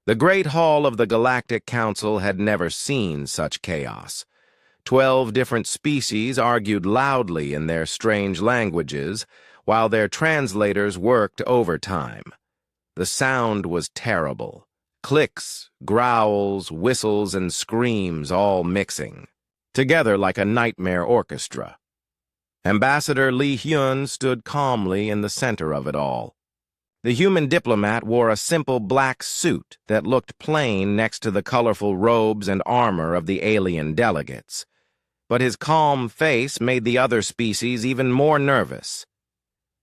The Great Hall of the Galactic Council had never seen such chaos. 12 different species argued loudly in their strange languages, while their translators worked overtime. The sound was terrible. Clicks, growls, whistles, and screams all mixing, together like a nightmare orchestra. Ambassador Li Hyun stood calmly in the center of it all. The human diplomat wore a simple black suit that looked plain next to the colorful robes and armor of the alien delegates. But his calm face made the other species even more nervous.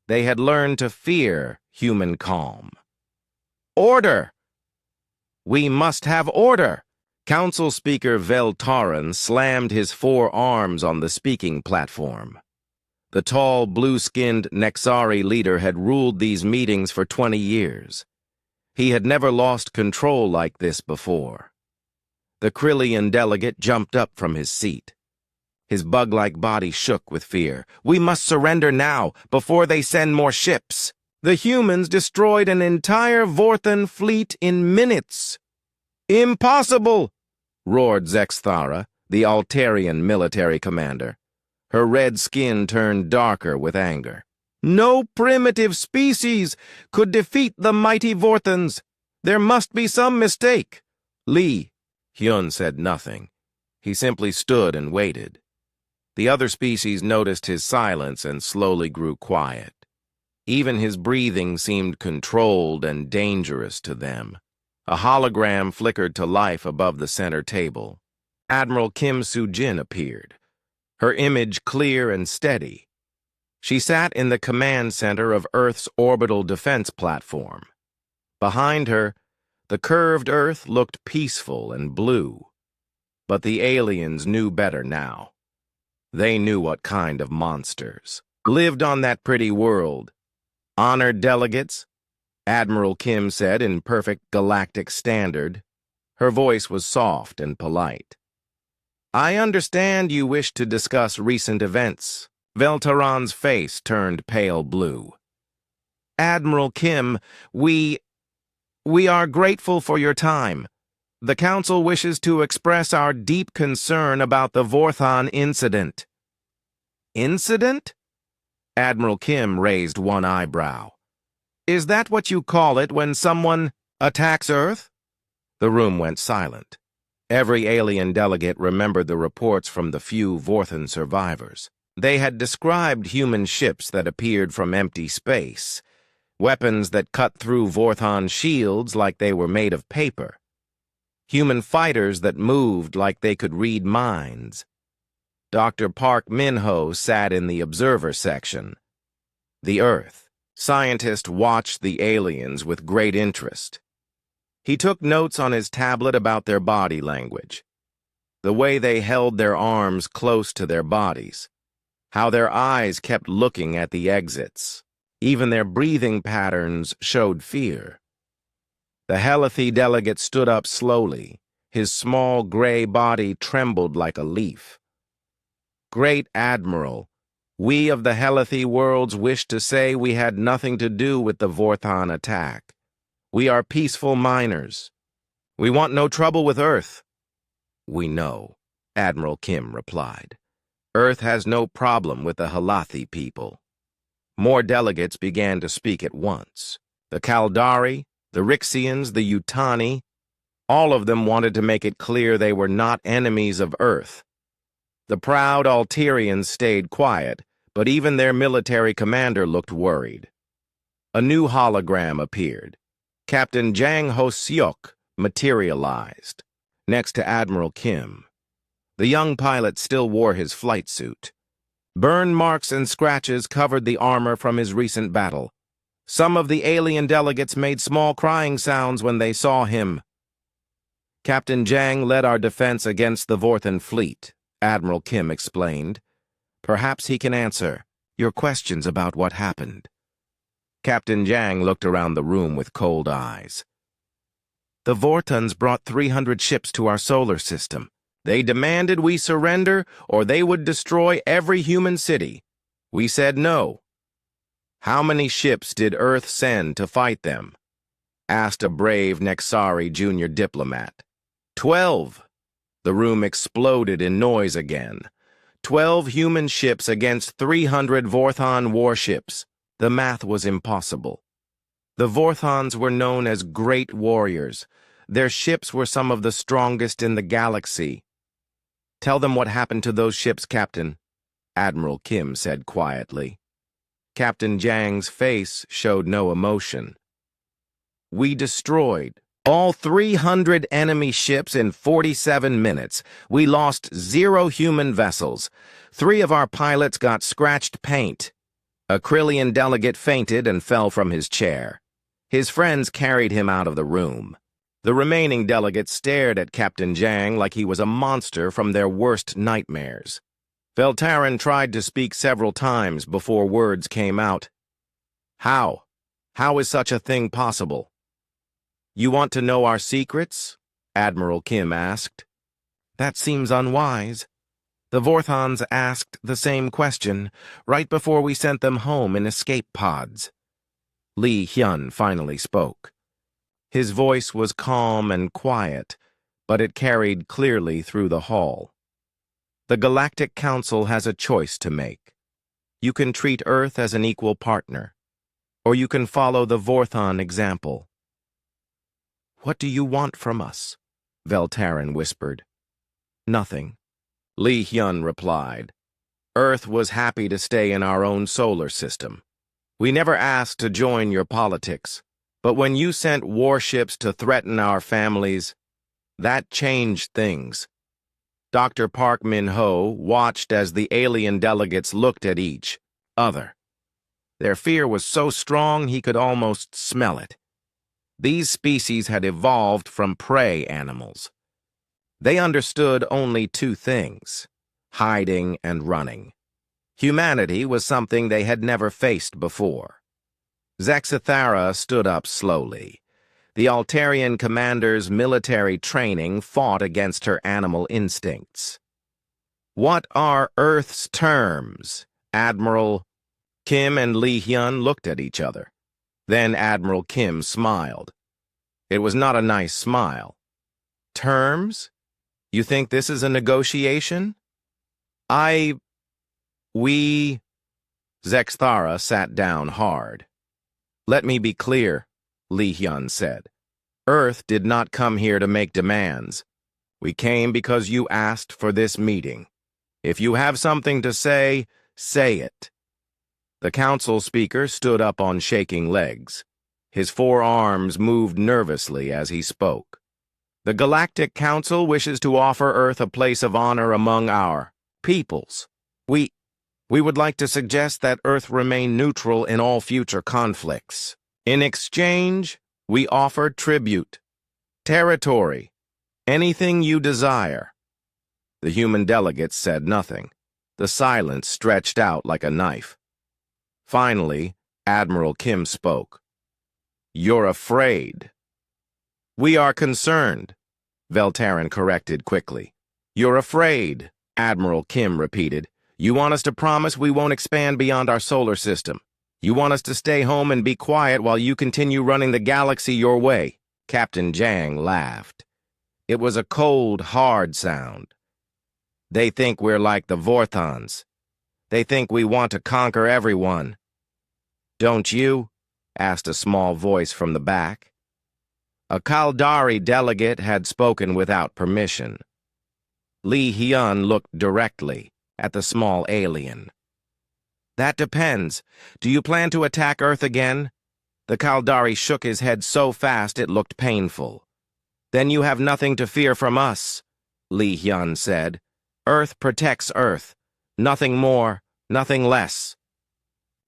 They had learned to fear human calm. Order! We must have order! Council Speaker Veltaran slammed his 4 arms on the speaking platform. The tall, blue-skinned Nexari leader had ruled these meetings for 20 years. He had never lost control like this before. The Krillian delegate jumped up from his seat. His bug-like body shook with fear. We must surrender now, before they send more ships. The humans destroyed an entire Vorthan fleet in minutes. Impossible! Roared Zexthara, the Altarian military commander. Her red skin turned darker with anger. No primitive species could defeat the mighty Vorthans. There must be some mistake. Li Hyun said nothing. He simply stood and waited. The other species noticed his silence and slowly grew quiet. Even his breathing seemed controlled and dangerous to them. A hologram flickered to life above the center table. Admiral Kim Soo-jin appeared, her image clear and steady. She sat in the command center of Earth's orbital defense platform. Behind her, the curved Earth looked peaceful and blue. But the aliens knew better now. They knew what kind of monsters lived on that pretty world. Honored delegates, Admiral Kim said in perfect galactic standard. Her voice was soft and polite. I understand you wish to discuss recent events. Veltaran's face turned pale blue. Admiral Kim, we are grateful for your time. The Council wishes to express our deep concern about the Vorthan incident. Incident? Admiral Kim raised one eyebrow. Is that what you call it when someone attacks Earth? The room went silent. Every alien delegate remembered the reports from the few Vorthan survivors. They had described human ships that appeared from empty space, weapons that cut through Vorthan shields like they were made of paper, human fighters that moved like they could read minds. Dr. Park Min-ho sat in the observer section. The Earth scientist watched the aliens with great interest. He took notes on his tablet about their body language, the way they held their arms close to their bodies, how their eyes kept looking at the exits. Even their breathing patterns showed fear. The Helathi delegate stood up slowly. His small gray body trembled like a leaf. Great Admiral, we of the Helathi worlds wish to say we had nothing to do with the Vorthan attack. We are peaceful miners. We want no trouble with Earth. We know, Admiral Kim replied. Earth has no problem with the Helathi people. More delegates began to speak at once. The Kaldari, the Rixians, the Yutani, all of them wanted to make it clear they were not enemies of Earth. The proud Altarians stayed quiet, but even their military commander looked worried. A new hologram appeared. Captain Jang Ho-seok materialized, next to Admiral Kim. The young pilot still wore his flight suit. Burn marks and scratches covered the armor from his recent battle. Some of the alien delegates made small crying sounds when they saw him. Captain Jang led our defense against the Vorthan fleet, Admiral Kim explained. Perhaps he can answer your questions about what happened. Captain Jang looked around the room with cold eyes. The Vorthans brought 300 ships to our solar system. They demanded we surrender or they would destroy every human city. We said no. How many ships did Earth send to fight them? asked a brave Nexari junior diplomat. 12. The room exploded in noise again. 12 human ships against 300 Vorthon warships. The math was impossible. The Vorthons were known as great warriors. Their ships were some of the strongest in the galaxy. "Tell them what happened to those ships, Captain," Admiral Kim said quietly. Captain Jiang's face showed no emotion. "We destroyed all 300 enemy ships in 47 minutes. We lost 0 human vessels. 3 of our pilots got scratched paint. A Krillian delegate fainted and fell from his chair. His friends carried him out of the room. The remaining delegates stared at Captain Jiang like he was a monster from their worst nightmares. Veltarin tried to speak several times before words came out. How? How is such a thing possible?" "You want to know our secrets?" Admiral Kim asked. "That seems unwise. The Vorthons asked the same question right before we sent them home in escape pods." Li Hyun finally spoke. His voice was calm and quiet, but it carried clearly through the hall. "The Galactic Council has a choice to make. You can treat Earth as an equal partner, or you can follow the Vorthon example." "What do you want from us?" Veltarin whispered. "Nothing," Li Hyun replied. "Earth was happy to stay in our own solar system. We never asked to join your politics, but when you sent warships to threaten our families, that changed things." Dr. Park Min-ho watched as the alien delegates looked at each other. Their fear was so strong he could almost smell it. These species had evolved from prey animals. They understood only 2 things: hiding and running. Humanity was something they had never faced before. Zexithara stood up slowly. The Altarian commander's military training fought against her animal instincts. "What are Earth's terms, Admiral?" Kim and Li Hyun looked at each other. Then Admiral Kim smiled. It was not a nice smile. "Terms? You think this is a negotiation?" We... Zexthara sat down hard. "Let me be clear," Li Hyun said. "Earth did not come here to make demands. We came because you asked for this meeting. If you have something to say, say it." The council speaker stood up on shaking legs. His 4 arms moved nervously as he spoke. "The Galactic Council wishes to offer Earth a place of honor among our peoples. We would like to suggest that Earth remain neutral in all future conflicts. In exchange, we offer tribute, territory, anything you desire." The human delegates said nothing. The silence stretched out like a knife. Finally, Admiral Kim spoke. "You're afraid." "We are concerned," Veltarin corrected quickly. "You're afraid," Admiral Kim repeated. "You want us to promise we won't expand beyond our solar system. You want us to stay home and be quiet while you continue running the galaxy your way." Captain Jiang laughed. It was a cold, hard sound. "They think we're like the Vorthons. They think we want to conquer everyone." "Don't you?" asked a small voice from the back. A Kaldari delegate had spoken without permission. Li Hyun looked directly at the small alien. "That depends. Do you plan to attack Earth again?" The Kaldari shook his head so fast it looked painful. "Then you have nothing to fear from us," Li Hyun said. "Earth protects Earth. Nothing more, nothing less."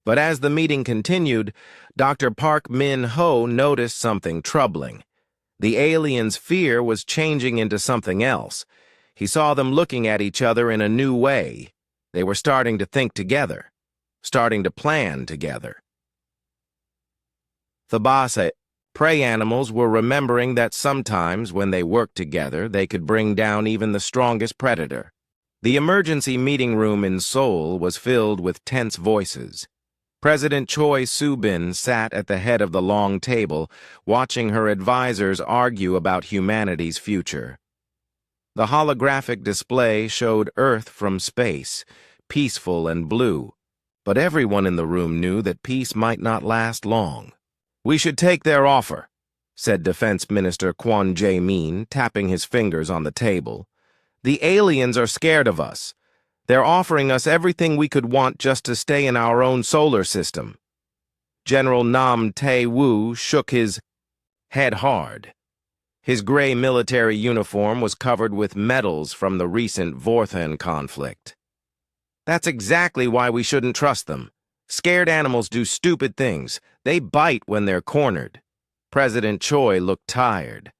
But as the meeting continued, Dr. Park Min-ho noticed something troubling. The aliens' fear was changing into something else. He saw them looking at each other in a new way. They were starting to think together, starting to plan together. Thabasa, prey animals were remembering that sometimes when they worked together, they could bring down even the strongest predator. The emergency meeting room in Seoul was filled with tense voices. President Choi Soo-bin sat at the head of the long table, watching her advisors argue about humanity's future. The holographic display showed Earth from space, peaceful and blue, but everyone in the room knew that peace might not last long. "We should take their offer," said Defense Minister Kwon Jae-min, tapping his fingers on the table. "The aliens are scared of us. They're offering us everything we could want just to stay in our own solar system." General Nam Tae-woo shook his head hard. His gray military uniform was covered with medals from the recent Vorthan conflict. "That's exactly why we shouldn't trust them. Scared animals do stupid things. They bite when they're cornered." President Choi looked tired.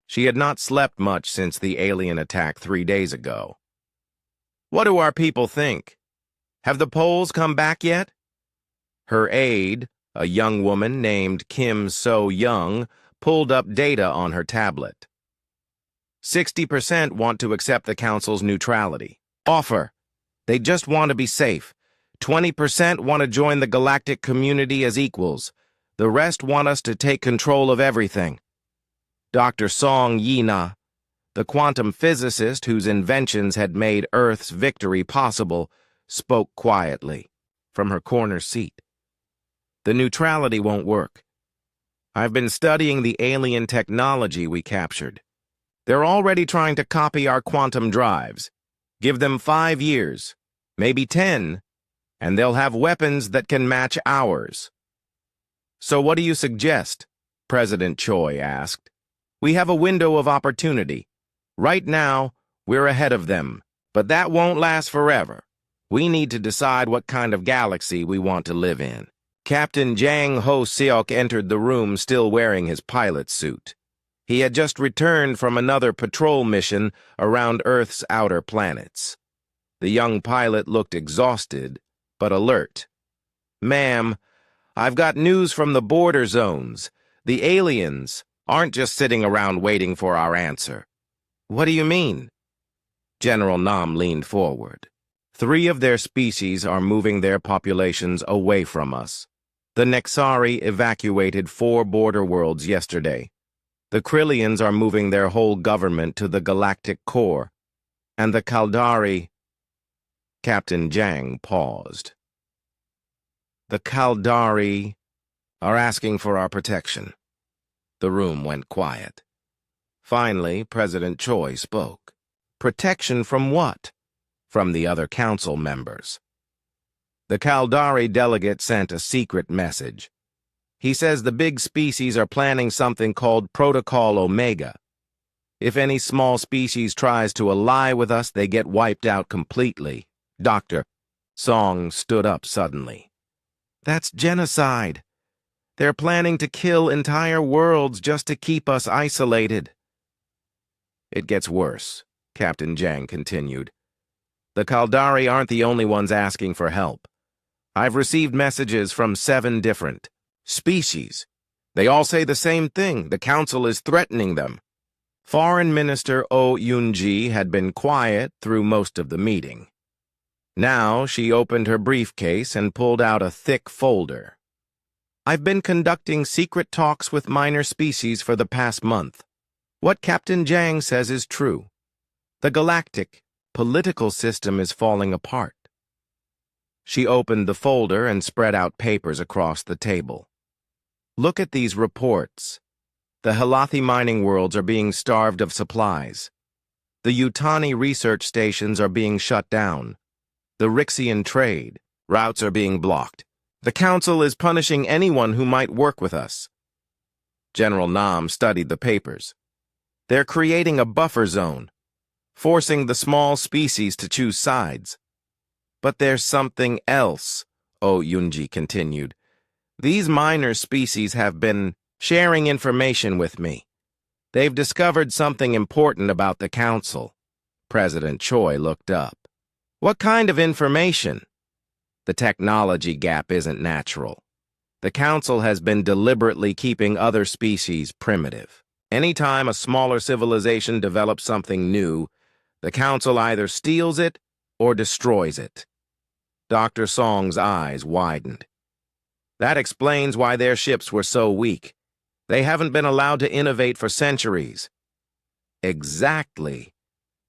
She had not slept much since the alien attack 3 days ago. "What do our people think? Have the polls come back yet?" Her aide, a young woman named Kim So-young, pulled up data on her tablet. 60% want to accept the council's neutrality offer. They just want to be safe. 20% want to join the galactic community as equals. The rest want us to take control of everything. Dr. Song Yi-na, the quantum physicist whose inventions had made Earth's victory possible, spoke quietly from her corner seat. "The neutrality won't work. I've been studying the alien technology we captured. They're already trying to copy our quantum drives. Give them 5 years, maybe 10, and they'll have weapons that can match ours." "So what do you suggest?" President Choi asked. "We have a window of opportunity. Right now, we're ahead of them, but that won't last forever. We need to decide what kind of galaxy we want to live in." Captain Jang Ho-seok entered the room still wearing his pilot suit. He had just returned from another patrol mission around Earth's outer planets. The young pilot looked exhausted, but alert. "Ma'am, I've got news from the border zones. The aliens aren't just sitting around waiting for our answer." "What do you mean?" General Nam leaned forward. 3 of their species are moving their populations away from us. The Nexari evacuated 4 border worlds yesterday. The Krillians are moving their whole government to the galactic core. And the Kaldari... Captain Jang paused. "The Kaldari are asking for our protection." The room went quiet. Finally, President Choi spoke. "Protection from what?" From the other council members. The Kaldari delegate sent a secret message. He says the big species are planning something called Protocol Omega. If any small species tries to ally with us, they get wiped out completely. Dr. Song stood up suddenly. "That's genocide. They're planning to kill entire worlds just to keep us isolated." "It gets worse," Captain Jang continued. "The Kaldari aren't the only ones asking for help. I've received messages from 7 different species. They all say the same thing. The council is threatening them." Foreign Minister Oh Yoon-ji had been quiet through most of the meeting. Now she opened her briefcase and pulled out a thick folder. "I've been conducting secret talks with minor species for the past month. What Captain Jang says is true. The galactic political system is falling apart." She opened the folder and spread out papers across the table. "Look at these reports. The Halathi mining worlds are being starved of supplies. The Yutani research stations are being shut down. The Rixian trade routes are being blocked. The council is punishing anyone who might work with us." General Nam studied the papers. "They're creating a buffer zone, forcing the small species to choose sides." "But there's something else," Oh Yoon-ji continued. "These minor species have been sharing information with me. They've discovered something important about the council." President Choi looked up. "What kind of information?" "The technology gap isn't natural. The council has been deliberately keeping other species primitive. Anytime a smaller civilization develops something new, the council either steals it or destroys it." Dr. Song's eyes widened. That explains why their ships were so weak. They haven't been allowed to innovate for centuries. Exactly.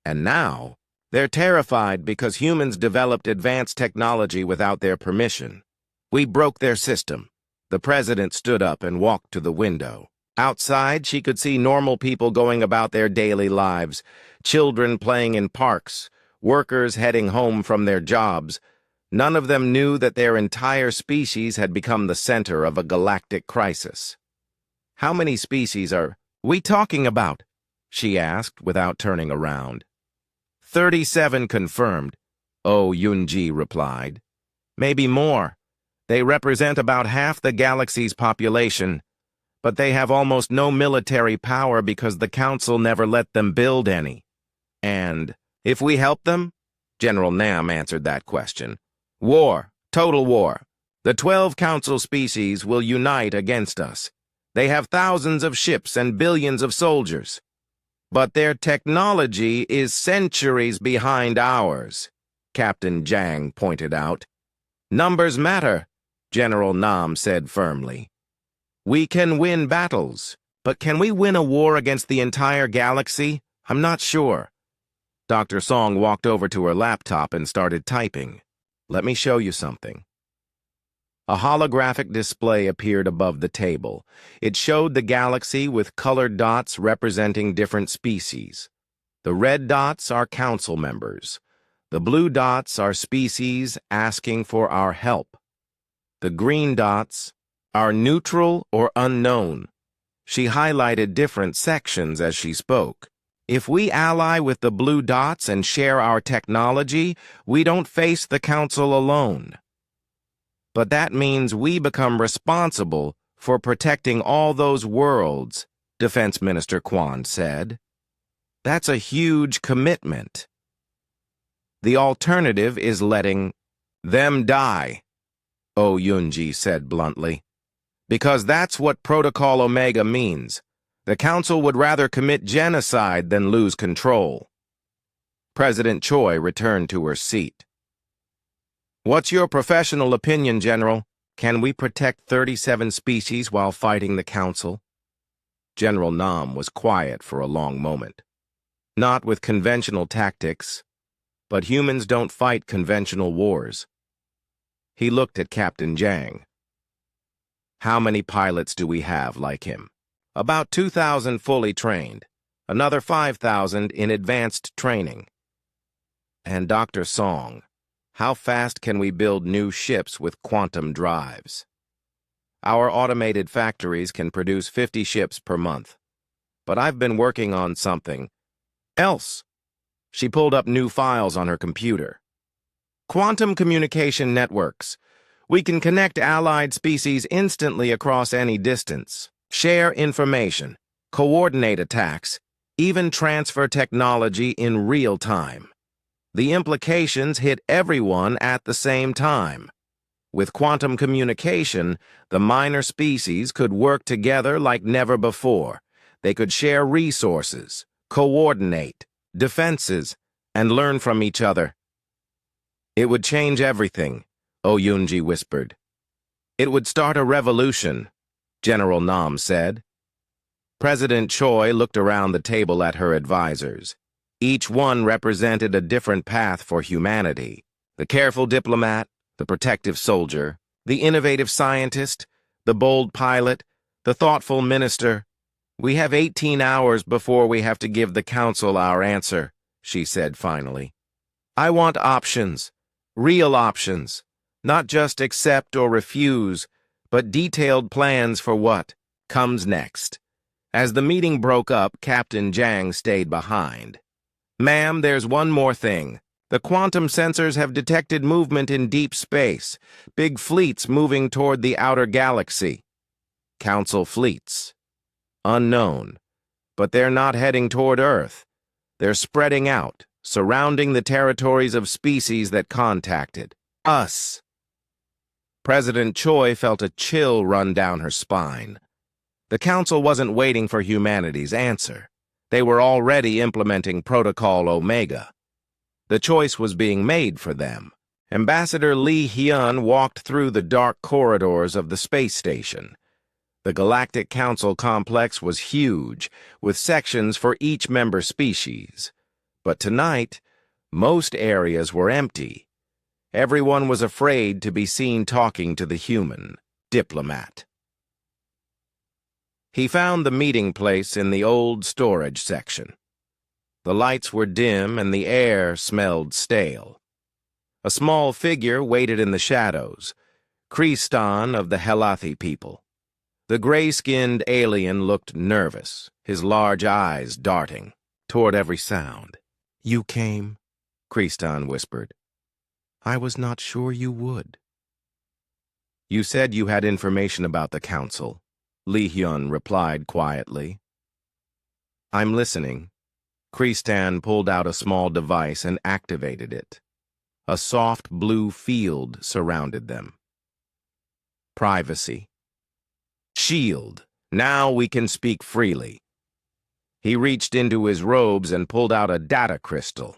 And now, they're terrified because humans developed advanced technology without their permission. We broke their system. The president stood up and walked to the window. Outside, she could see normal people going about their daily lives, children playing in parks, workers heading home from their jobs. None of them knew that their entire species had become the center of a galactic crisis. "How many species are we talking about?" she asked without turning around. 37 confirmed, Oh Yunji replied. "Maybe more. They represent about half the galaxy's population, but they have almost no military power because the Council never let them build any. And if we help them?" General Nam answered that question. "War, total war. The 12 Council species will unite against us. They have thousands of ships and billions of soldiers. But their technology is centuries behind ours," Captain Jang pointed out. "Numbers matter," General Nam said firmly. "We can win battles, but can we win a war against the entire galaxy? I'm not sure." Dr. Song walked over to her laptop and started typing. "Let me show you something." A holographic display appeared above the table. It showed the galaxy with colored dots representing different species. The red dots are council members. The blue dots are species asking for our help. The green dots are neutral or unknown. She highlighted different sections as she spoke. If we ally with the blue dots and share our technology, we don't face the council alone. But that means we become responsible for protecting all those worlds, Defense Minister Kwan said. That's a huge commitment. The alternative is letting them die, Oh Yunji said bluntly. Because that's what Protocol Omega means. The Council would rather commit genocide than lose control. President Choi returned to her seat. "What's your professional opinion, General? Can we protect 37 species while fighting the Council?" General Nam was quiet for a long moment. "Not with conventional tactics, but humans don't fight conventional wars." He looked at Captain Jang. "How many pilots do we have like him?" "About 2,000 fully trained, another 5,000 in advanced training." "And Dr. Song, how fast can we build new ships with quantum drives?" "Our automated factories can produce 50 ships per month. But I've been working on something else." She pulled up new files on her computer. "Quantum communication networks. We can connect allied species instantly across any distance, share information, coordinate attacks, even transfer technology in real time. The implications hit everyone at the same time. With quantum communication, the minor species could work together like never before. They could share resources, coordinate, defenses, and learn from each other." "It would change everything," Oh Yunji whispered. "It would start a revolution," General Nam said. President Choi looked around the table at her advisors. Each one represented a different path for humanity. The careful diplomat, the protective soldier, the innovative scientist, the bold pilot, the thoughtful minister. "We have 18 hours before we have to give the Council our answer," she said finally. "I want options, real options, not just accept or refuse, but detailed plans for what comes next." As the meeting broke up, Captain Jang stayed behind. "Ma'am, there's one more thing. The quantum sensors have detected movement in deep space, big fleets moving toward the outer galaxy." "Council fleets. Unknown. But they're not heading toward Earth. They're spreading out, surrounding the territories of species that contacted us." President Choi felt a chill run down her spine. The Council wasn't waiting for humanity's answer. They were already implementing Protocol Omega. The choice was being made for them, Ambassador Li Hyun walked through the dark corridors of the space station. The Galactic Council complex was huge, with sections for each member species. But tonight, most areas were empty. Everyone was afraid to be seen talking to the human diplomat. He found the meeting place in the old storage section. The lights were dim and the air smelled stale. A small figure waited in the shadows, Kristan of the Helathi people. The gray-skinned alien looked nervous, his large eyes darting toward every sound. "You came," Kristan whispered. "I was not sure you would." "You said you had information about the council," Li Hyun replied quietly. "I'm listening." Kristan pulled out a small device and activated it. A soft blue field surrounded them. Privacy. Shield. Now we can speak freely. He reached into his robes and pulled out a data crystal.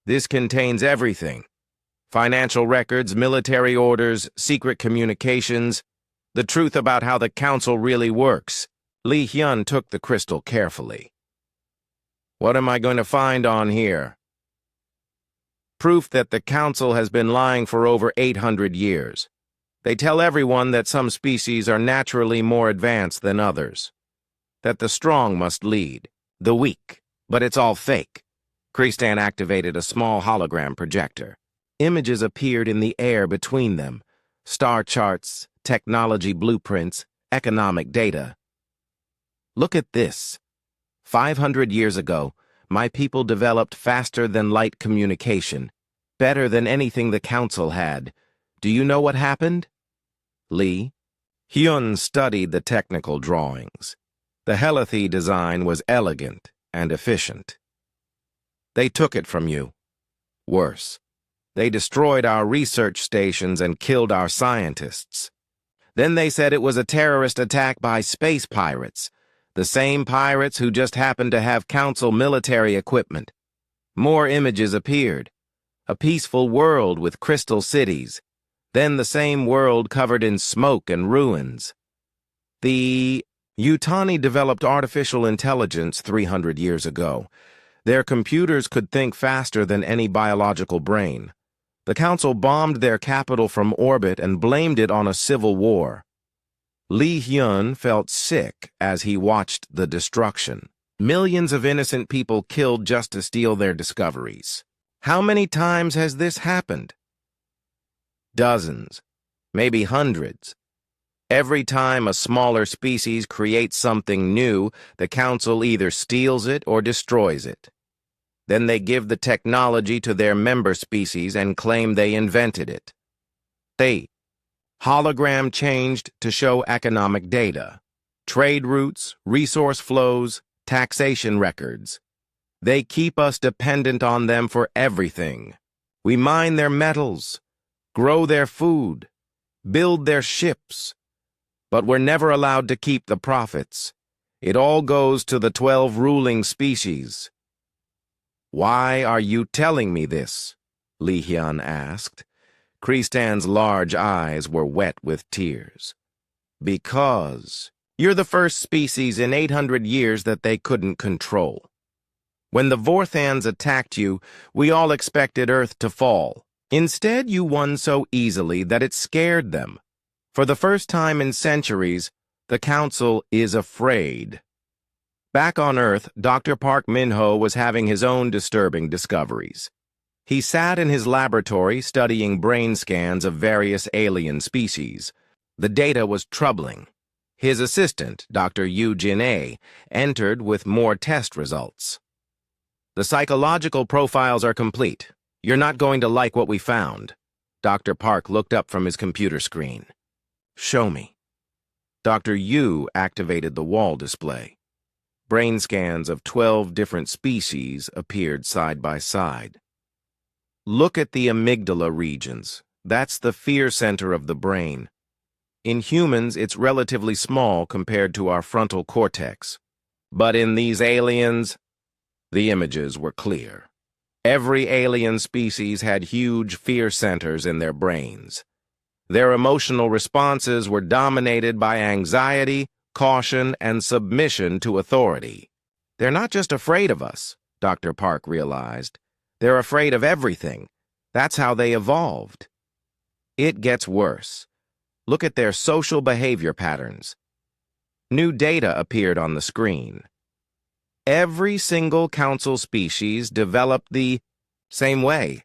This contains everything. Financial records, military orders, secret communications, the truth about how the council really works. Li Hyun took the crystal carefully. "What am I going to find on here?" "Proof that the council has been lying for over 800 years. They tell everyone that some species are naturally more advanced than others. That the strong must lead, the weak, but it's all fake." Kristan activated a small hologram projector. Images appeared in the air between them. Star charts, technology blueprints, economic data. "Look at this. 500 years ago, my people developed faster-than-light communication, better than anything the council had. Do you know what happened?" Li Hyun studied the technical drawings. The Helathi design was elegant and efficient. "They took it from you. Worse, they destroyed our research stations and killed our scientists. Then they said it was a terrorist attack by space pirates, the same pirates who just happened to have council military equipment. More images appeared. A peaceful world with crystal cities. Then the same world covered in smoke and ruins. The Yutani developed artificial intelligence 300 years ago. Their computers could think faster than any biological brain. The council bombed their capital from orbit and blamed it on a civil war." Li Hyun felt sick as he watched the destruction. Millions of innocent people killed just to steal their discoveries. How many times has this happened? Dozens, maybe hundreds. Every time a smaller species creates something new, the council either steals it or destroys it. Then they give the technology to their member species and claim they invented it. Hologram changed to show economic data, trade routes, resource flows, taxation records. They keep us dependent on them for everything. We mine their metals, grow their food, build their ships. But we're never allowed to keep the profits. It all goes to the 12 ruling species. "Why are you telling me this?" Li Hyun asked. Kristan's large eyes were wet with tears. "Because you're the first species in 800 years that they couldn't control. When the Vorthans attacked you, we all expected Earth to fall. Instead, you won so easily that it scared them. For the first time in centuries, the Council is afraid." Back on Earth, Dr. Park Min-ho was having his own disturbing discoveries. He sat in his laboratory studying brain scans of various alien species. The data was troubling. His assistant, Dr. Yu Jin-a, entered with more test results. "The psychological profiles are complete. You're not going to like what we found." Dr. Park looked up from his computer screen. "Show me." Dr. Yu activated the wall display. Brain scans of 12 different species appeared side by side. "Look at the amygdala regions. That's the fear center of the brain. In humans, it's relatively small compared to our frontal cortex. But in these aliens, the images were clear. Every alien species had huge fear centers in their brains. Their emotional responses were dominated by anxiety, caution, and submission to authority. They're not just afraid of us, Dr. Park realized. They're afraid of everything. That's how they evolved. It gets worse. Look at their social behavior patterns. New data appeared on the screen. Every single council species developed the same way.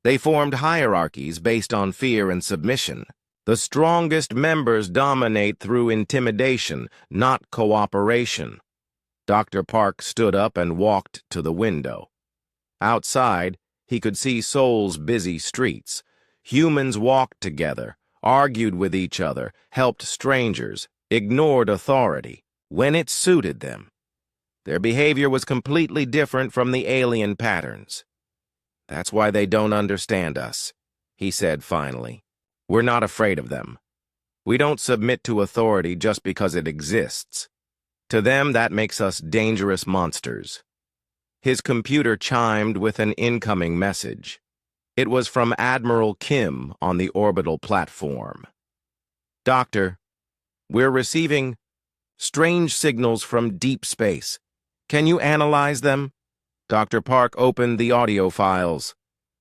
They formed hierarchies based on fear and submission. The strongest members dominate through intimidation, not cooperation. Dr. Park stood up and walked to the window. Outside, he could see Seoul's busy streets. Humans walked together, argued with each other, helped strangers, ignored authority when it suited them. Their behavior was completely different from the alien patterns. That's why they don't understand us, he said finally. We're not afraid of them. We don't submit to authority just because it exists. To them, that makes us dangerous monsters. His computer chimed with an incoming message. It was from Admiral Kim on the orbital platform. Doctor, we're receiving strange signals from deep space. Can you analyze them? Dr. Park opened the audio files.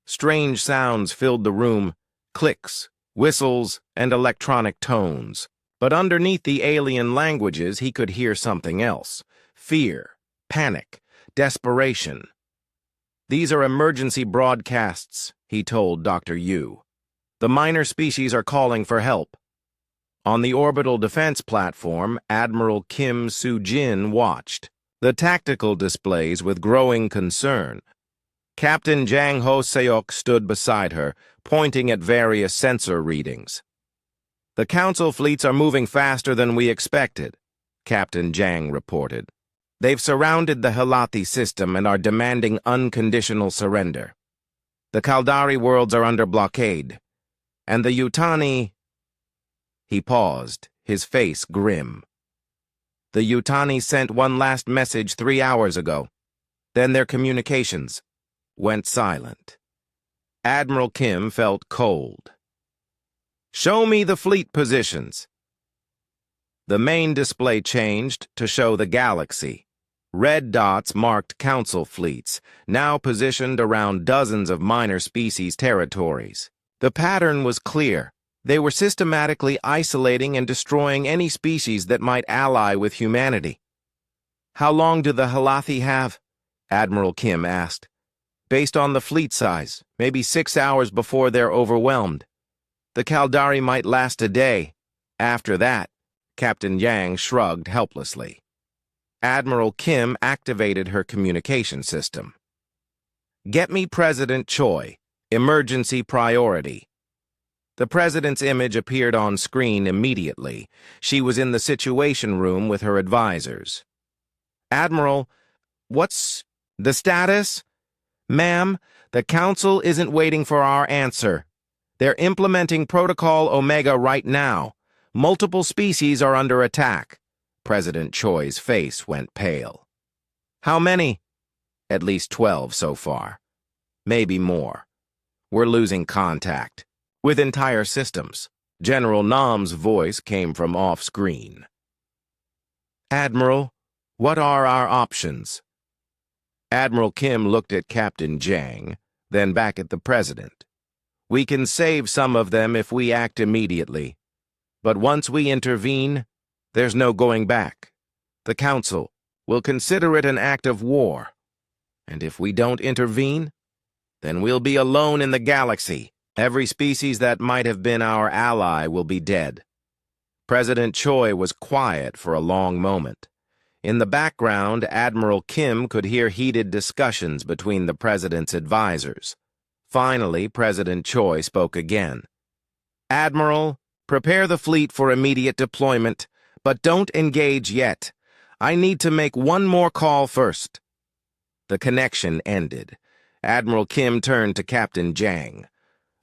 Strange sounds filled the room, clicks, whistles, and electronic tones. But underneath the alien languages, he could hear something else. Fear, panic, desperation. These are emergency broadcasts, he told Dr. Yu. The minor species are calling for help. On the orbital defense platform, Admiral Kim Soo-jin watched the tactical displays with growing concern. Captain Jang Ho-seok stood beside her, pointing at various sensor readings. The Council fleets are moving faster than we expected, Captain Jang reported. They've surrounded the Halathi system and are demanding unconditional surrender. The Kaldari worlds are under blockade, and the Yutani... He paused, his face grim. The Yutani sent one last message 3 hours ago. Then their communications went silent. Admiral Kim felt cold. Show me the fleet positions. The main display changed to show the galaxy. Red dots marked council fleets, now positioned around dozens of minor species territories. The pattern was clear. They were systematically isolating and destroying any species that might ally with humanity. How long do the Halathi have? Admiral Kim asked. Based on the fleet size, maybe 6 hours before they're overwhelmed. The Kaldari might last a day. After that, Captain Yang shrugged helplessly. Admiral Kim activated her communication system. Get me President Choi. Emergency priority. The president's image appeared on screen immediately. She was in the situation room with her advisors. Admiral, what's the status? Ma'am, the Council isn't waiting for our answer. They're implementing Protocol Omega right now. Multiple species are under attack. President Choi's face went pale. How many? At least 12 so far. Maybe more. We're losing contact with entire systems. General Nam's voice came from off-screen. Admiral, what are our options? Admiral Kim looked at Captain Jang, then back at the President. We can save some of them if we act immediately. But once we intervene, there's no going back. The Council will consider it an act of war. And if we don't intervene, then we'll be alone in the galaxy. Every species that might have been our ally will be dead. President Choi was quiet for a long moment. In the background, Admiral Kim could hear heated discussions between the President's advisors. Finally, President Choi spoke again. Admiral, prepare the fleet for immediate deployment, but don't engage yet. I need to make one more call first. The connection ended. Admiral Kim turned to Captain Jang.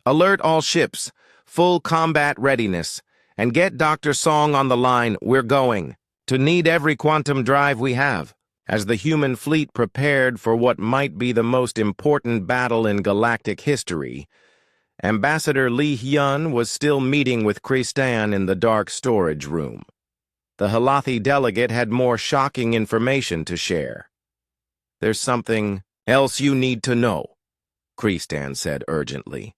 Alert all ships, full combat readiness, and get Dr. Song on the line. We're going to need every quantum drive we have. As the human fleet prepared for what might be the most important battle in galactic history, Ambassador Li Hyun was still meeting with Kristan in the dark storage room. The Halathi delegate had more shocking information to share. "There's something else you need to know," Kristan said urgently.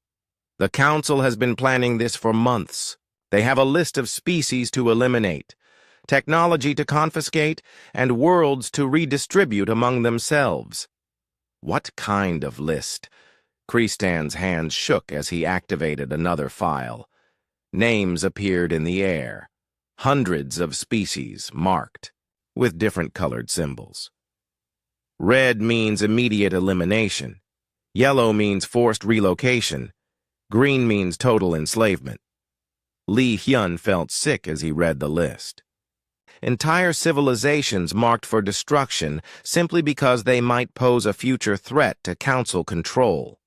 "The Council has been planning this for months. They have a list of species to eliminate, technology to confiscate, and worlds to redistribute among themselves." "What kind of list?" Kristan's hands shook as he activated another file. Names appeared in the air. Hundreds of species marked, with different colored symbols. Red means immediate elimination. Yellow means forced relocation. Green means total enslavement. Li Hyun felt sick as he read the list. Entire civilizations marked for destruction simply because they might pose a future threat to Council control.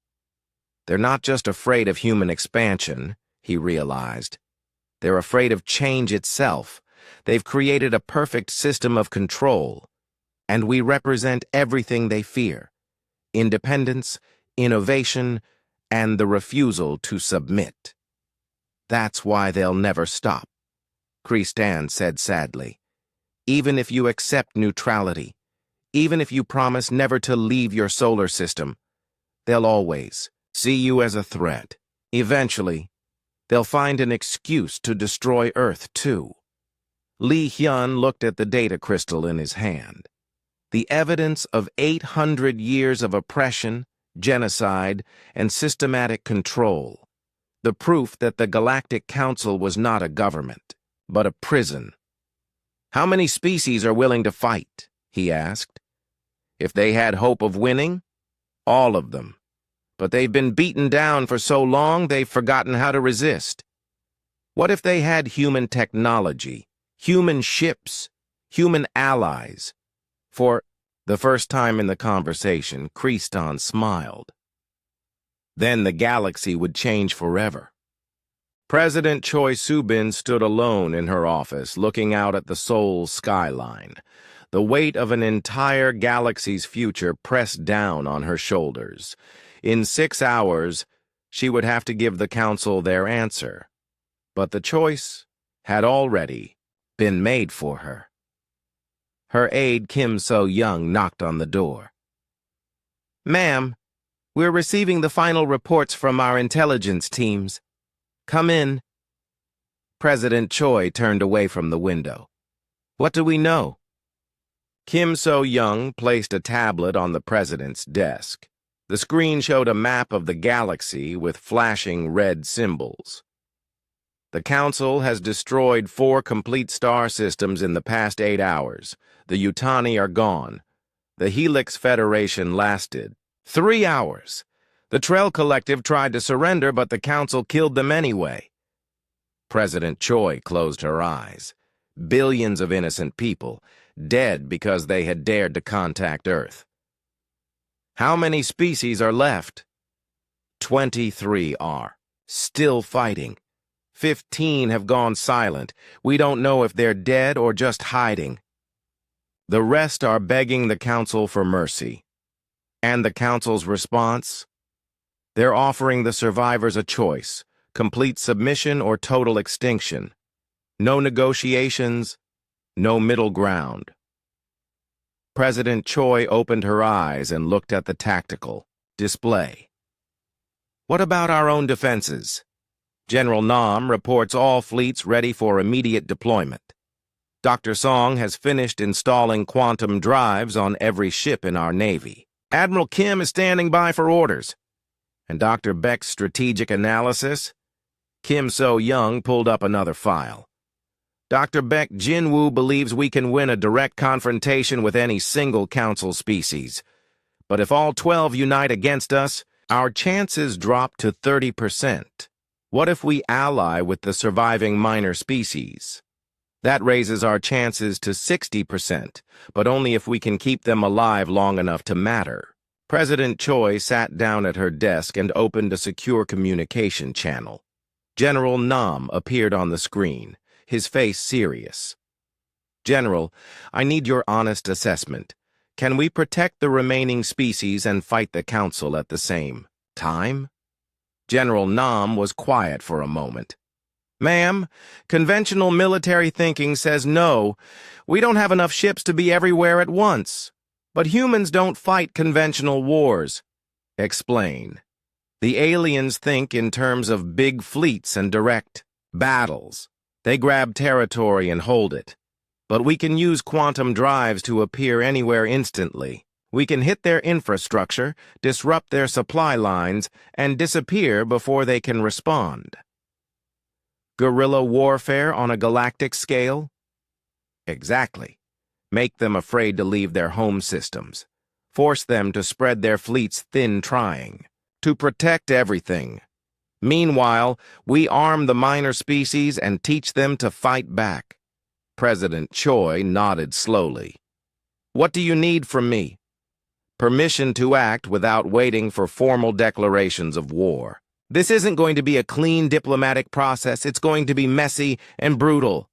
They're not just afraid of human expansion, he realized. They're afraid of change itself. They've created a perfect system of control, and we represent everything they fear: independence, innovation, and the refusal to submit. "That's why they'll never stop," Kristan said sadly. "Even if you accept neutrality, even if you promise never to leave your solar system, they'll always see you as a threat. Eventually, they'll find an excuse to destroy Earth, too." Li Hyun looked at the data crystal in his hand. The evidence of 800 years of oppression, genocide, and systematic control. The proof that the Galactic Council was not a government, but a prison. "How many species are willing to fight?" he asked. "If they had hope of winning, all of them. But they've been beaten down for so long they've forgotten how to resist. What if they had human technology, human ships, human allies?" For the first time in the conversation, Kristan smiled. Then the galaxy would change forever. President Choi Soo-bin stood alone in her office, looking out at the Seoul skyline. The weight of an entire galaxy's future pressed down on her shoulders. In 6 hours, she would have to give the Council their answer. But the choice had already been made for her. Her aide Kim So-young knocked on the door. "Ma'am, we're receiving the final reports from our intelligence teams. Come in." President Choi turned away from the window. "What do we know?" Kim So-young placed a tablet on the president's desk. The screen showed a map of the galaxy with flashing red symbols. "The Council has destroyed 4 complete star systems in the past 8 hours. The Yutani are gone. The Helix Federation lasted 3 hours. The Trell Collective tried to surrender, but the Council killed them anyway." President Choi closed her eyes. Billions of innocent people, dead because they had dared to contact Earth. "How many species are left?" 23 are. Still fighting. 15 have gone silent. We don't know if they're dead or just hiding. The rest are begging the Council for mercy. And the Council's response? They're offering the survivors a choice: complete submission or total extinction. No negotiations, no middle ground. President Choi opened her eyes and looked at the tactical display. "What about our own defenses?" General Nam reports all fleets ready for immediate deployment. Dr. Song has finished installing quantum drives on every ship in our Navy. Admiral Kim is standing by for orders. And Dr. Beck's strategic analysis? Kim So-young pulled up another file. Dr. Beck Jinwoo believes we can win a direct confrontation with any single Council species. But if all 12 unite against us, our chances drop to 30%. What if we ally with the surviving minor species? That raises our chances to 60%, but only if we can keep them alive long enough to matter. President Choi sat down at her desk and opened a secure communication channel. General Nam appeared on the screen, his face serious. "General, I need your honest assessment. Can we protect the remaining species and fight the Council at the same time? General Nam was quiet for a moment. Ma'am, conventional military thinking says no. We don't have enough ships to be everywhere at once. But humans don't fight conventional wars. Explain. The aliens think in terms of big fleets and direct battles. They grab territory and hold it. But we can use quantum drives to appear anywhere instantly. We can hit their infrastructure, disrupt their supply lines, and disappear before they can respond. Guerrilla warfare on a galactic scale? Exactly. Make them afraid to leave their home systems. Force them to spread their fleets thin trying. To protect everything. Meanwhile, we arm the minor species and teach them to fight back. President Choi nodded slowly. What do you need from me? Permission to act without waiting for formal declarations of war. This isn't going to be a clean diplomatic process. It's going to be messy and brutal.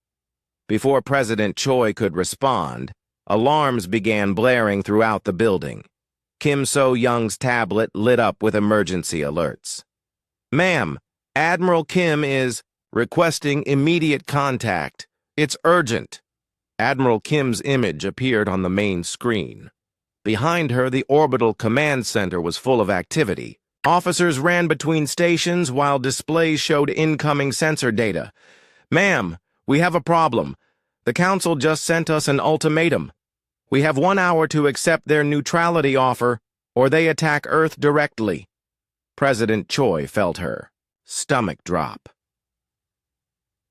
Before President Choi could respond, alarms began blaring throughout the building. Kim So-young's tablet lit up with emergency alerts. Ma'am, Admiral Kim is requesting immediate contact. It's urgent. Admiral Kim's image appeared on the main screen. Behind her, the orbital command center was full of activity. Officers ran between stations while displays showed incoming sensor data. Ma'am, we have a problem. The Council just sent us an ultimatum. We have 1 hour to accept their neutrality offer, or they attack Earth directly. President Choi felt her stomach drop.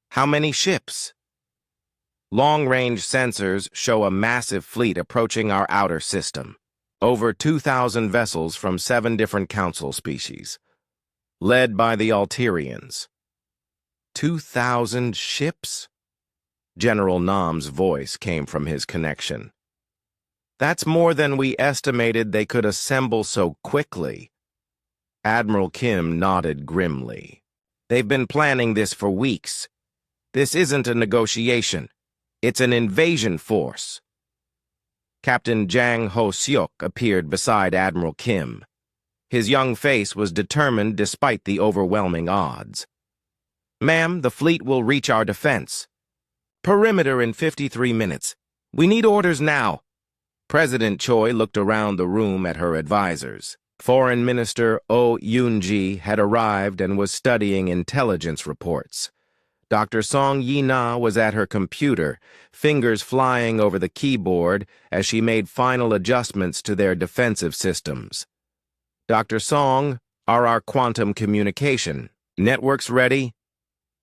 How many ships? Long-range sensors show a massive fleet approaching our outer system. Over 2,000 vessels from 7 different Council species. Led by the Alterians. 2,000 ships? General Nam's voice came from his connection. That's more than we estimated they could assemble so quickly. Admiral Kim nodded grimly. They've been planning this for weeks. This isn't a negotiation. It's an invasion force. Captain Jang Ho-seok appeared beside Admiral Kim. His young face was determined despite the overwhelming odds. Ma'am, the fleet will reach our defense. Perimeter in 53 minutes. We need orders now. President Choi looked around the room at her advisors. Foreign Minister Oh Yoon-ji had arrived and was studying intelligence reports. Dr. Song Yi-na was at her computer, fingers flying over the keyboard as she made final adjustments to their defensive systems. Dr. Song, are our quantum communication networks ready?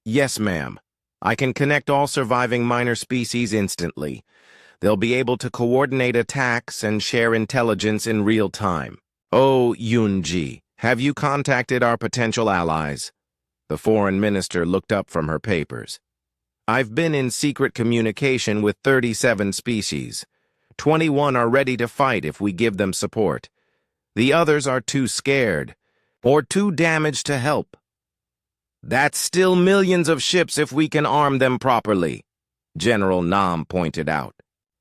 Yes, ma'am. I can connect all surviving minor species instantly. They'll be able to coordinate attacks and share intelligence in real time. Oh, Yoon-ji, have you contacted our potential allies? The foreign minister looked up from her papers. I've been in secret communication with 37 species. 21 are ready to fight if we give them support. The others are too scared or too damaged to help. That's still millions of ships if we can arm them properly, General Nam pointed out.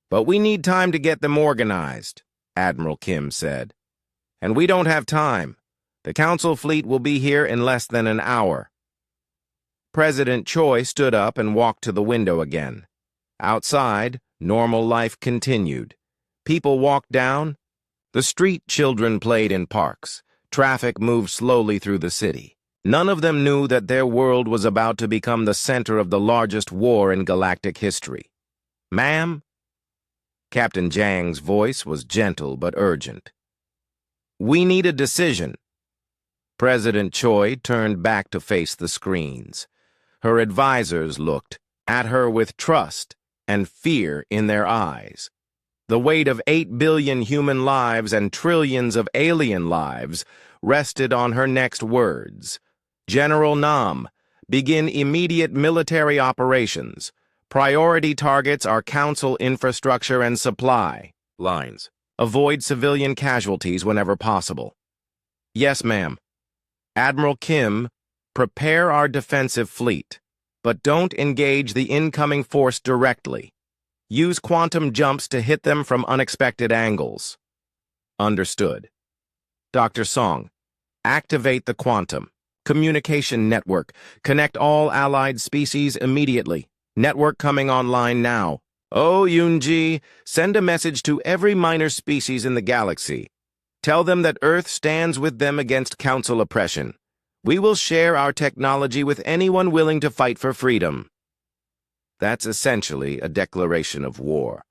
But we need time to get them organized, Admiral Kim said. And we don't have time. The Council fleet will be here in less than an hour. President Choi stood up and walked to the window again. Outside, normal life continued. People walked down. The street children played in parks. Traffic moved slowly through the city. None of them knew that their world was about to become the center of the largest war in galactic history. Ma'am? Captain Jang's voice was gentle but urgent. We need a decision. President Choi turned back to face the screens. Her advisors looked at her with trust and fear in their eyes. The weight of 8 billion human lives and trillions of alien lives rested on her next words. General Nam, begin immediate military operations. Priority targets are Council infrastructure and supply lines. Avoid civilian casualties whenever possible. Yes, ma'am. Admiral Kim, prepare our defensive fleet, but don't engage the incoming force directly. Use quantum jumps to hit them from unexpected angles. Understood. Dr. Song, activate the quantum communication network. Connect all allied species immediately. Network coming online now. Oh, Yunji, send a message to every minor species in the galaxy. Tell them that Earth stands with them against Council oppression. We will share our technology with anyone willing to fight for freedom. That's essentially a declaration of war.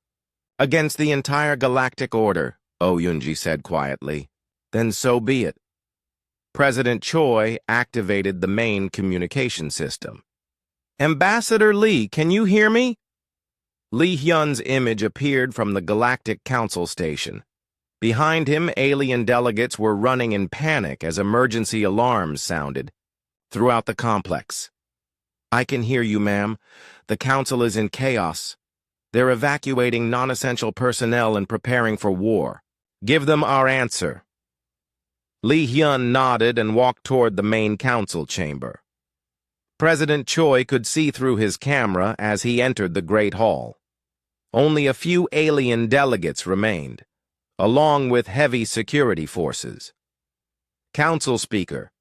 Against the entire galactic order, Oh Yunji said quietly. Then so be it. President Choi activated the main communication system. Ambassador Lee, can you hear me? Lee Hyun's image appeared from the Galactic Council station. Behind him, alien delegates were running in panic as emergency alarms sounded throughout the complex. I can hear you, ma'am. The Council is in chaos. They're evacuating non-essential personnel and preparing for war. Give them our answer. Lee Hyun nodded and walked toward the main council chamber. President Choi could see through his camera as he entered the Great Hall. Only a few alien delegates remained, along with heavy security forces. Council Speaker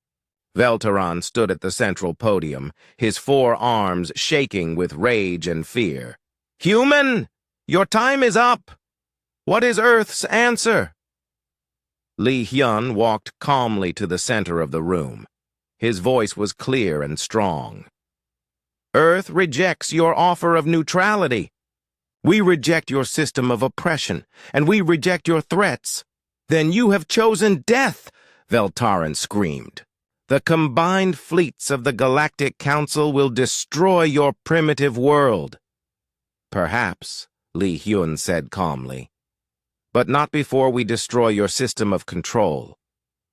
Velteron stood at the central podium, his 4 arms shaking with rage and fear. Human, your time is up. What is Earth's answer? Lee Hyun walked calmly to the center of the room. His voice was clear and strong. Earth rejects your offer of neutrality. We reject your system of oppression, and we reject your threats. Then you have chosen death, Veltaran screamed. The combined fleets of the Galactic Council will destroy your primitive world. Perhaps, Lee Hyun said calmly. But not before we destroy your system of control.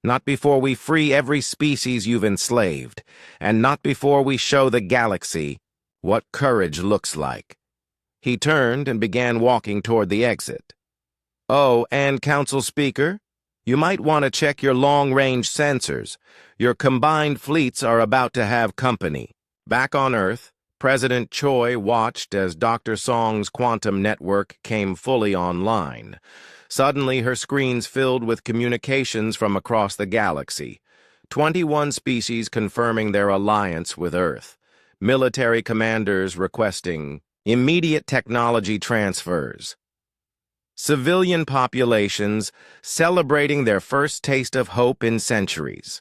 Not before we free every species you've enslaved. And not before we show the galaxy what courage looks like. He turned and began walking toward the exit. Oh, and Council Speaker, you might want to check your long-range sensors. Your combined fleets are about to have company. Back on Earth, President Choi watched as Dr. Song's quantum network came fully online. Suddenly, her screens filled with communications from across the galaxy. 21 species confirming their alliance with Earth. Military commanders requesting immediate technology transfers. Civilian populations celebrating their first taste of hope in centuries.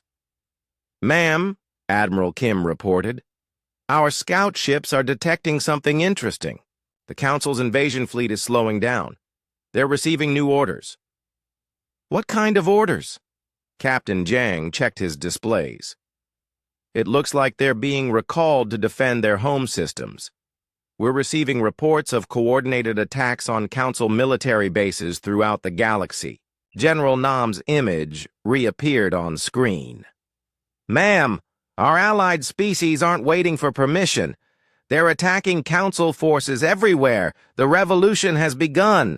Ma'am, Admiral Kim reported, our scout ships are detecting something interesting. The Council's invasion fleet is slowing down. They're receiving new orders. What kind of orders? Captain Jang checked his displays. It looks like they're being recalled to defend their home systems. We're receiving reports of coordinated attacks on Council military bases throughout the galaxy. General Nam's image reappeared on screen. Ma'am, our allied species aren't waiting for permission. They're attacking Council forces everywhere. The revolution has begun.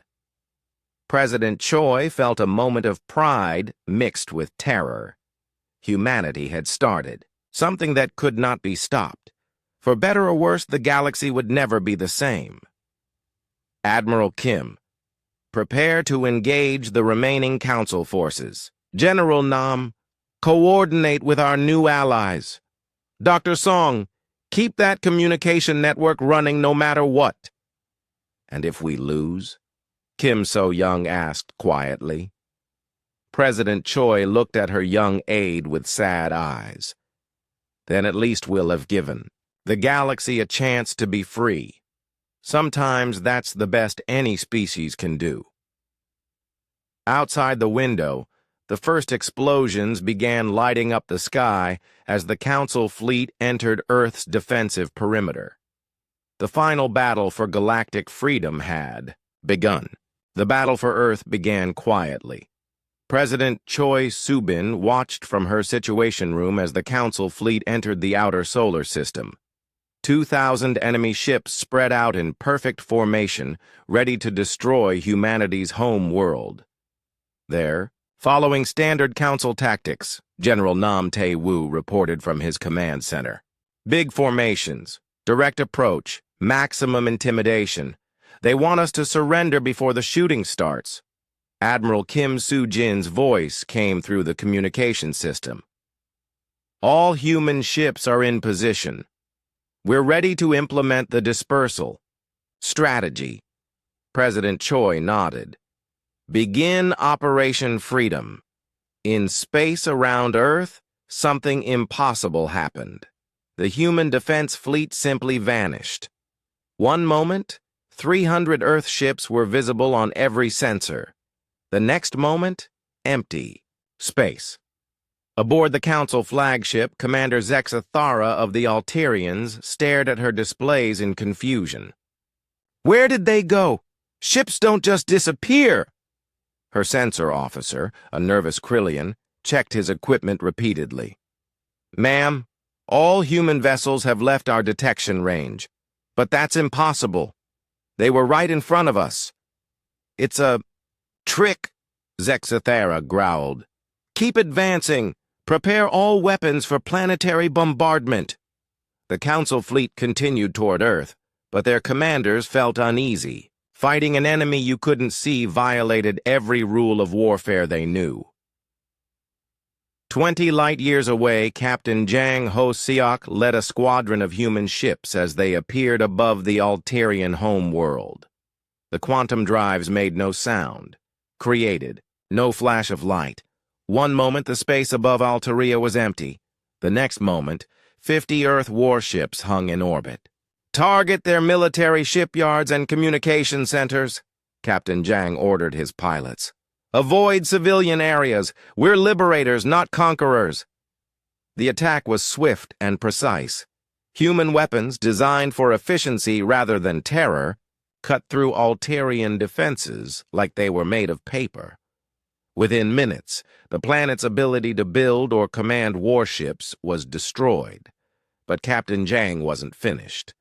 President Choi felt a moment of pride mixed with terror. Humanity had started, something that could not be stopped. For better or worse, the galaxy would never be the same. Admiral Kim, prepare to engage the remaining Council forces. General Nam, coordinate with our new allies. Dr. Song, keep that communication network running no matter what. And if we lose? Kim So-young asked quietly. President Choi looked at her young aide with sad eyes. Then at least we'll have given the galaxy a chance to be free. Sometimes that's the best any species can do. Outside the window, the first explosions began lighting up the sky as the Council fleet entered Earth's defensive perimeter. The final battle for galactic freedom had begun. The battle for Earth began quietly. President Choi Soo-bin watched from her situation room as the Council fleet entered the outer solar system. 2,000 enemy ships spread out in perfect formation, ready to destroy humanity's home world. There, following standard Council tactics, General Nam Tae-woo reported from his command center. Big formations, direct approach, maximum intimidation. They want us to surrender before the shooting starts. Admiral Kim Soo-jin's voice came through the communication system. All human ships are in position. We're ready to implement the dispersal strategy. President Choi nodded. Begin Operation Freedom. In space around Earth, something impossible happened. The human defense fleet simply vanished. One moment, 300 Earth ships were visible on every sensor. The next moment, empty. Space. Aboard the Council flagship, Commander Zexathara of the Alterians stared at her displays in confusion. Where did they go? Ships don't just disappear! Her sensor officer, a nervous Krillian, checked his equipment repeatedly. Ma'am, all human vessels have left our detection range, but that's impossible. They were right in front of us. It's a trick, Zexathara growled. Keep advancing. Prepare all weapons for planetary bombardment. The Council fleet continued toward Earth, but their commanders felt uneasy. Fighting an enemy you couldn't see violated every rule of warfare they knew. 20 light-years away, Captain Jang Ho-seok led a squadron of human ships as they appeared above the Alterian homeworld. The quantum drives made no sound, created no flash of light. One moment the space above Alteria was empty. The next moment, 50 Earth warships hung in orbit. Target their military shipyards and communication centers, Captain Jang ordered his pilots. Avoid civilian areas. We're liberators, not conquerors. The attack was swift and precise. Human weapons, designed for efficiency rather than terror, cut through Alterian defenses like they were made of paper. Within minutes, the planet's ability to build or command warships was destroyed. But Captain Jang wasn't finished.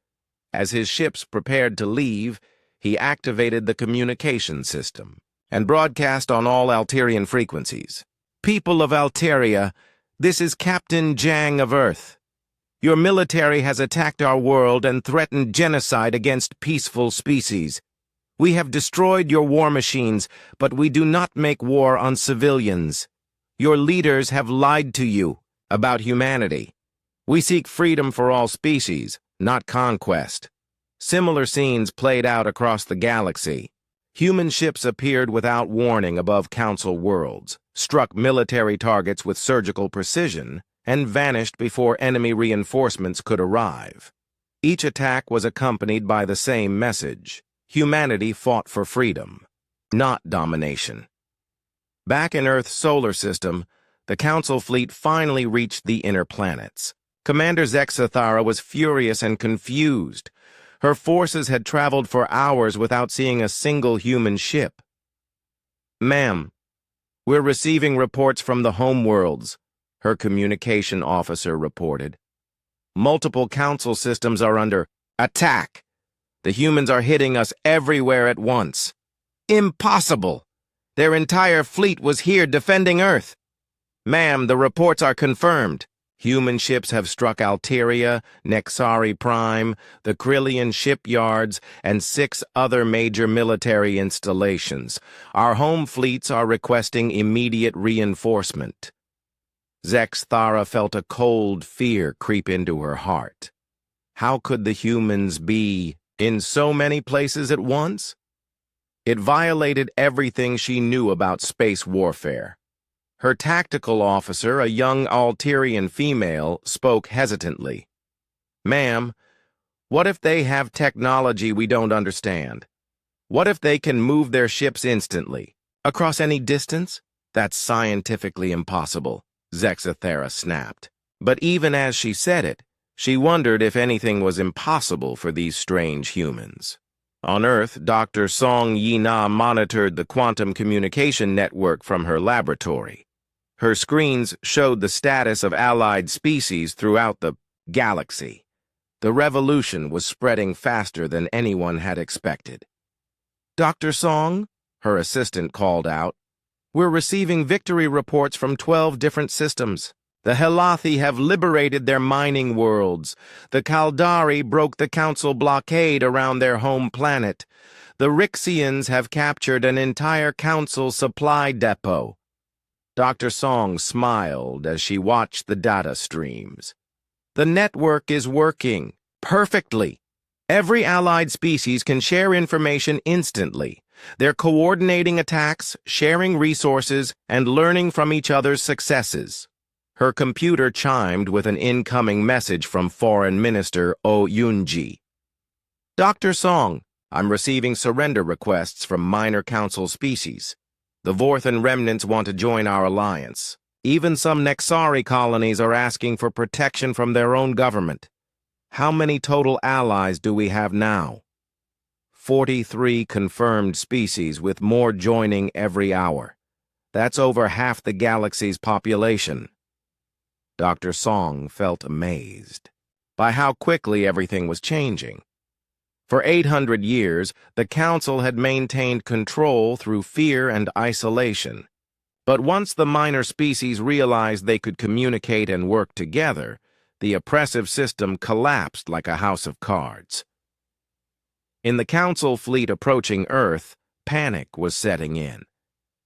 As his ships prepared to leave, he activated the communication system and broadcast on all Alterian frequencies. People of Alteria, this is Captain Jang of Earth. Your military has attacked our world and threatened genocide against peaceful species. We have destroyed your war machines, but we do not make war on civilians. Your leaders have lied to you about humanity. We seek freedom for all species, not conquest. Similar scenes played out across the galaxy. Human ships appeared without warning above Council worlds, struck military targets with surgical precision, and vanished before enemy reinforcements could arrive. Each attack was accompanied by the same message. Humanity fought for freedom, not domination. Back in Earth's solar system, the Council fleet finally reached the inner planets. Commander Zexathara was furious and confused. Her forces had traveled for hours without seeing a single human ship. Ma'am, we're receiving reports from the homeworlds, her communication officer reported. Multiple Council systems are under attack. The humans are hitting us everywhere at once. Impossible! Their entire fleet was here defending Earth. Ma'am, the reports are confirmed. Human ships have struck Alteria, Nexari Prime, the Krillian shipyards, and 6 other major military installations. Our home fleets are requesting immediate reinforcement. Zexathara felt a cold fear creep into her heart. How could the humans be in so many places at once? It violated everything she knew about space warfare. Her tactical officer, a young Alterian female, spoke hesitantly. Ma'am, what if they have technology we don't understand? What if they can move their ships instantly, across any distance? That's scientifically impossible, Zexathara snapped. But even as she said it, she wondered if anything was impossible for these strange humans. On Earth, Dr. Song Yi-na monitored the quantum communication network from her laboratory. Her screens showed the status of allied species throughout the galaxy. The revolution was spreading faster than anyone had expected. Dr. Song, her assistant called out, we're receiving victory reports from 12 different systems. The Helathi have liberated their mining worlds. The Kaldari broke the Council blockade around their home planet. The Rixians have captured an entire Council supply depot. Dr. Song smiled as she watched the data streams. The network is working perfectly. Every allied species can share information instantly. They're coordinating attacks, sharing resources, and learning from each other's successes. Her computer chimed with an incoming message from Foreign Minister Oh Yunji. Dr. Song, I'm receiving surrender requests from minor council species. The Vorthan remnants want to join our alliance. Even some Nexari colonies are asking for protection from their own government. How many total allies do we have now? 43 confirmed species, with more joining every hour. That's over half the galaxy's population. Dr. Song felt amazed by how quickly everything was changing. For 800 years, the Council had maintained control through fear and isolation. But once the minor species realized they could communicate and work together, the oppressive system collapsed like a house of cards. In the Council fleet approaching Earth, panic was setting in.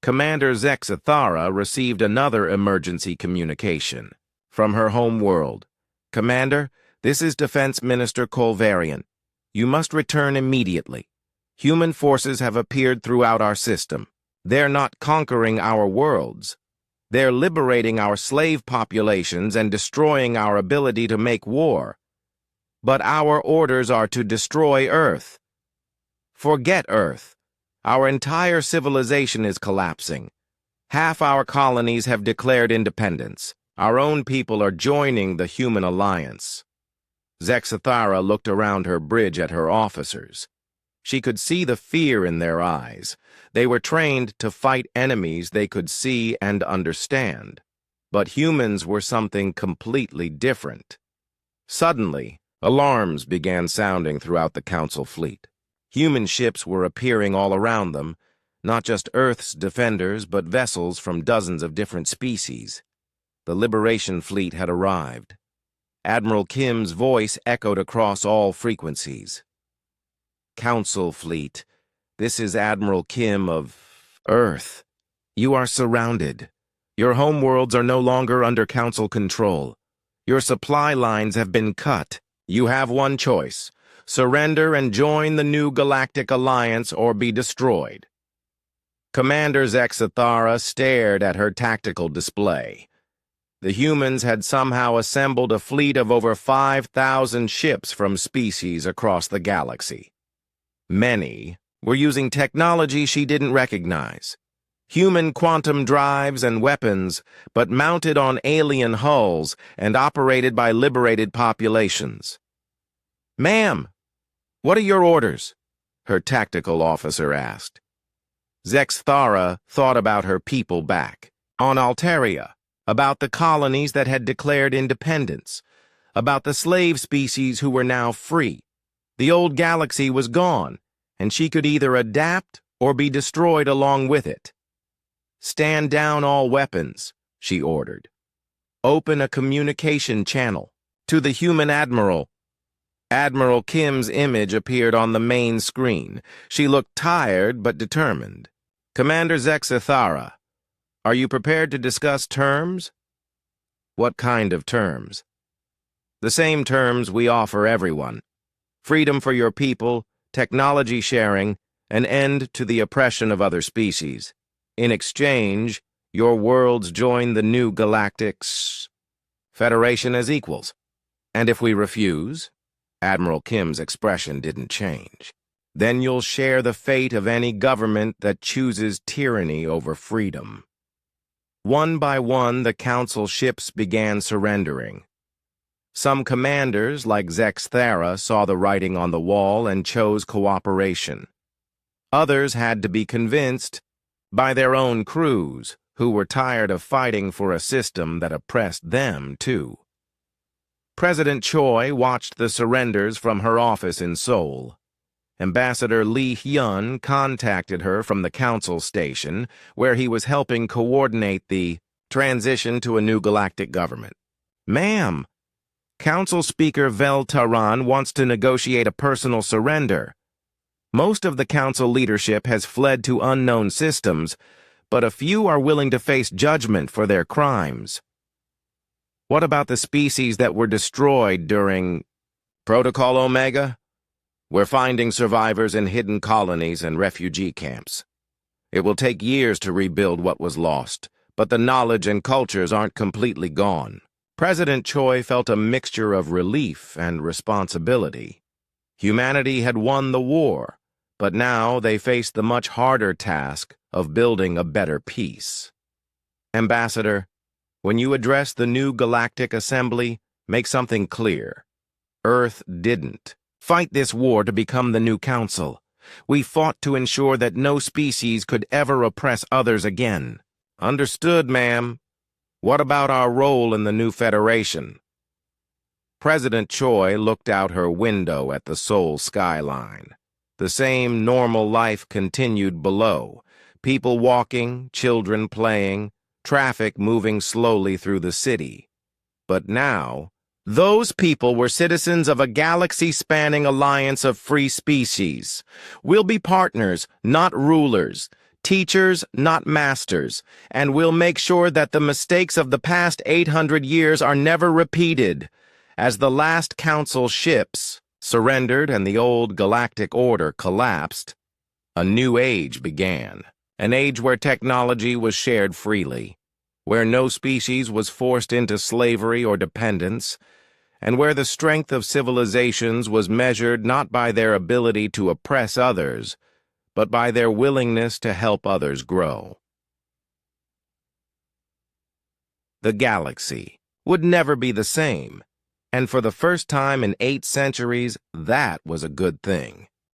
Commander Zexathara received another emergency communication from her home world. Commander, this is Defense Minister Colvarian. You must return immediately. Human forces have appeared throughout our system. They're not conquering our worlds. They're liberating our slave populations and destroying our ability to make war. But our orders are to destroy Earth. Forget Earth. Our entire civilization is collapsing. Half our colonies have declared independence. Our own people are joining the human alliance. Zexathara looked around her bridge at her officers. She could see the fear in their eyes. They were trained to fight enemies they could see and understand. But humans were something completely different. Suddenly, alarms began sounding throughout the Council fleet. Human ships were appearing all around them, not just Earth's defenders, but vessels from dozens of different species. The Liberation Fleet had arrived. Admiral Kim's voice echoed across all frequencies. Council Fleet, this is Admiral Kim of Earth. You are surrounded. Your homeworlds are no longer under Council control. Your supply lines have been cut. You have one choice. Surrender and join the new Galactic Alliance or be destroyed. Commander Zexathara stared at her tactical display. The humans had somehow assembled a fleet of over 5,000 ships from species across the galaxy. Many were using technology she didn't recognize. Human quantum drives and weapons, but mounted on alien hulls and operated by liberated populations. Ma'am, what are your orders? Her tactical officer asked. Zexathara thought about her people back on Altaria, about the colonies that had declared independence, about the slave species who were now free. The old galaxy was gone, and she could either adapt or be destroyed along with it. Stand down all weapons, she ordered. Open a communication channel to the human admiral. Admiral Kim's image appeared on the main screen. She looked tired but determined. Commander Zexathara, are you prepared to discuss terms? What kind of terms? The same terms we offer everyone. Freedom for your people, technology sharing, an end to the oppression of other species. In exchange, your worlds join the new Galactic Federation as equals. And if we refuse? Admiral Kim's expression didn't change. Then you'll share the fate of any government that chooses tyranny over freedom. One by one, the Council ships began surrendering. Some commanders, like Zexathara, saw the writing on the wall and chose cooperation. Others had to be convinced by their own crews, who were tired of fighting for a system that oppressed them, too. President Choi watched the surrenders from her office in Seoul. Ambassador Lee Hyun contacted her from the Council station, where he was helping coordinate the transition to a new galactic government. Ma'am, Council Speaker Vel Taran wants to negotiate a personal surrender. Most of the council leadership has fled to unknown systems, but a few are willing to face judgment for their crimes. What about the species that were destroyed during Protocol Omega? We're finding survivors in hidden colonies and refugee camps. It will take years to rebuild what was lost, but the knowledge and cultures aren't completely gone. President Choi felt a mixture of relief and responsibility. Humanity had won the war, but now they faced the much harder task of building a better peace. Ambassador, when you address the new Galactic Assembly, make something clear. Earth didn't fight this war to become the new council. We fought to ensure that no species could ever oppress others again. Understood, ma'am. What about our role in the new Federation? President Choi looked out her window at the Seoul skyline. The same normal life continued below. People walking, children playing, traffic moving slowly through the city. But now, those people were citizens of a galaxy-spanning alliance of free species. We'll be partners, not rulers. Teachers, not masters, and we'll make sure that the mistakes of the past 800 years are never repeated. As the last council ships surrendered and the old galactic order collapsed, a new age began. An age where technology was shared freely, where no species was forced into slavery or dependence, and where the strength of civilizations was measured not by their ability to oppress others, but by their willingness to help others grow. The galaxy would never be the same, and for the first time in 8 centuries, that was a good thing.